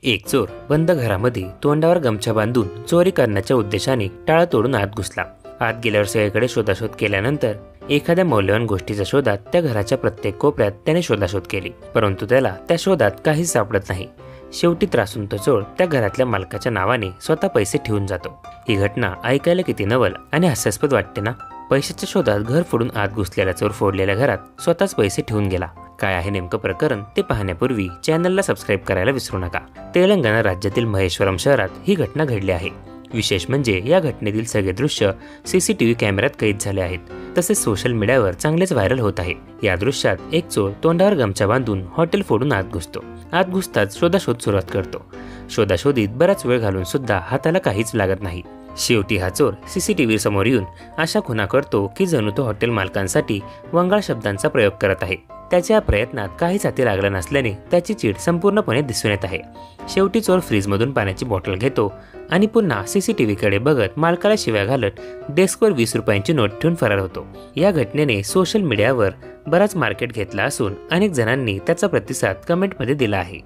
एक चोर बंद घरामध्ये तोंडावर गमछा बांधून चोरी करण्याच्या उद्देशाने टाळं तोडून आत घुसला। आत गेल्यावर सगळीकडे शोधाशोध केल्यानंतर एखाद्या मौल्यवान गोष्टीच्या शोधात त्या घराच्या प्रत्येक कोपऱ्यात त्याने शोधाशोध केली, परंतु त्याला त्या शोधात काहीच सापडत नाही। शेवटी त्रासून तो चोर त्या घरातल्या मालकाच्या नावाने स्वतः पैसे ठेवून जातो। ही घटना ऐकायला किती नवल आणि हास्यास्पद वाटते ना। पैशाच्या शोधात घर फोडून आत घुसलेला चोर फोडलेल्या घरात स्वतःच पैसे ठेवून गेला। काय आहे नेमकं प्रकरण ते पाहण्यापूर्वी चॅनलला सबस्क्राईब करायला विसरू नका। तेलंगणा राज्यातील महेश्वरम शहरात ही घटना घडली आहे। विशेष म्हणजे या घटनेतील सगळे दृश्य सीसीटीव्ही कॅमेऱ्यात कैद झाले आहेत, तसेच सोशल मीडियावर चांगलेच व्हायरल होत आहे। या दृश्यात एक चोर तोंडावर गमछा बांधून हॉटेल फोडून आत घुसतो। आत घुसताच शोधाशोध सुरुवात करतो। शोधाशोधीत बराच वेळ घालून सुद्धा हाताला काहीच लागत नाही। शेवटी हा चोर सीसीटीव्ही समोर येऊन अशा खुणा करतो की जणू तो हॉटेल मालकांसाठी वंगाळ शब्दांचा प्रयोग करत आहे। त्याच्या प्रयत्नात काहीच हाती लागलं नसल्याने त्याची चीड संपूर्णपणे दिसून येत आहे। शेवटी चोर फ्रीजमधून पाण्याची बॉटल घेतो आणि पुन्हा सीसीटीव्हीकडे बघत मालकाला शिव्या घालत डेस्कवर 20 रुपयांची नोट ठेवून फरार होतो। या घटनेने सोशल मीडियावर बराच मार्केट घेतला असून अनेक जणांनी त्याचा प्रतिसाद कमेंटमध्ये दिला आहे।